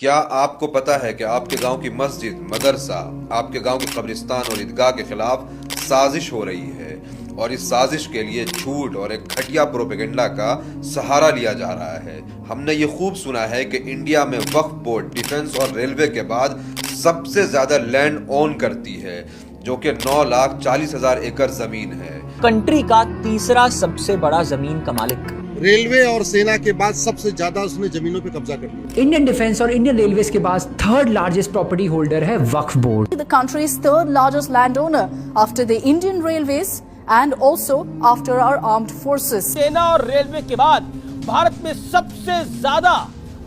क्या आपको पता है कि आपके गांव की मस्जिद, मदरसा, आपके गांव के कब्रिस्तान और ईदगाह के खिलाफ साजिश हो रही है और इस साजिश के लिए झूठ और एक घटिया प्रोपेगेंडा का सहारा लिया जा रहा है। हमने ये खूब सुना है कि इंडिया में वक्फ बोर्ड डिफेंस और रेलवे के बाद सबसे ज्यादा लैंड ओन करती है, जो कि 9,40,000 एकड़ जमीन है। कंट्री का तीसरा सबसे बड़ा जमीन का मालिक। रेलवे और सेना के बाद सबसे ज्यादा उसने जमीनों पे कब्जा कर लिया। इंडियन डिफेंस और इंडियन रेलवेज के बाद थर्ड लार्जेस्ट प्रॉपर्टी होल्डर है वक्फ board. The country's third largest landowner after the Indian Railways and also after our armed forces. सेना और रेलवे के बाद भारत में सबसे ज्यादा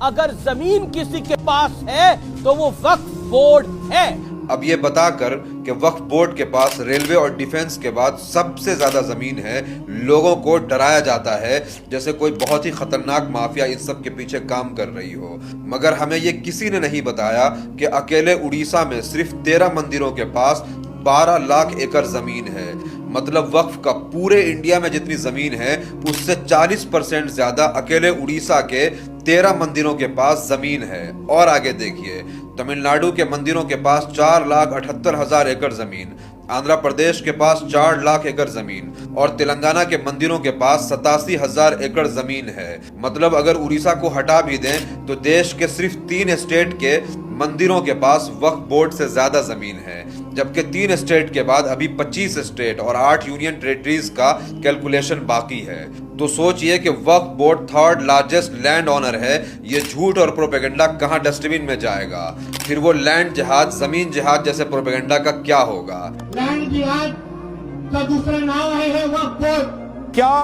अगर जमीन किसी के पास है तो वो वक्फ बोर्ड है। अब ये बताकर कि वक्फ बोर्ड के पास रेलवे और डिफेंस के बाद सबसे ज्यादा जमीन है, लोगों को डराया जाता है जैसे कोई बहुत ही खतरनाक माफिया इस सब के पीछे काम कर रही हो। मगर हमें ये किसी ने नहीं बताया कि अकेले उड़ीसा में सिर्फ 13 मंदिरों के पास 12 लाख एकड़ जमीन है। मतलब वक्फ का पूरे इंडिया में जितनी जमीन है उससे 40% ज्यादा अकेले उड़ीसा के 13 मंदिरों के पास जमीन है। और आगे देखिए, तमिलनाडु के मंदिरों के पास 4,78,000 एकड़ जमीन, आंध्र प्रदेश के पास 4 लाख एकड़ जमीन और तेलंगाना के मंदिरों के पास 87,000 एकड़ जमीन है। मतलब अगर उड़ीसा को हटा भी दें तो देश के सिर्फ 3 स्टेट के मंदिरों के पास वक्फ बोर्ड से ज्यादा जमीन है, जबकि 3 स्टेट के बाद अभी 25 स्टेट और 8 यूनियन टेरिटरीज का कैलकुलेशन बाकी है। तो सोचिए कि Waqf board third largest land owner है, ये झूठ और प्रोपेगेंडा कहां डस्टबिन में जाएगा? फिर वो लैंड जिहाद, जमीन जिहाद जैसे प्रोपेगेंडा का क्या होगा? लैंड जिहाद का दूसरा नाम है वक्फ बोर्ड। क्या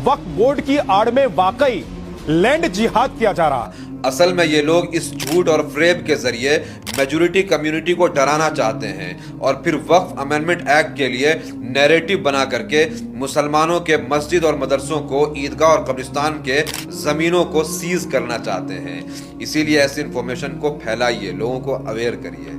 वक्फ बोर्ड की आड़ में वाकई लैंड जिहाद किया जा रहा? असल में ये लोग इस झूठ और फ्रेब के जरिए मेजॉरिटी कम्युनिटी को डराना चाहते हैं और फिर वक्फ अमेंडमेंट एक्ट के लिए नैरेटिव बना करके मुसलमानों के मस्जिद और मदरसों को, ईदगाह और कब्रिस्तान के जमीनों को सीज करना चाहते हैं। इसीलिए ऐसी इंफॉर्मेशन को फैलाइए, लोगों को अवेयर करिए।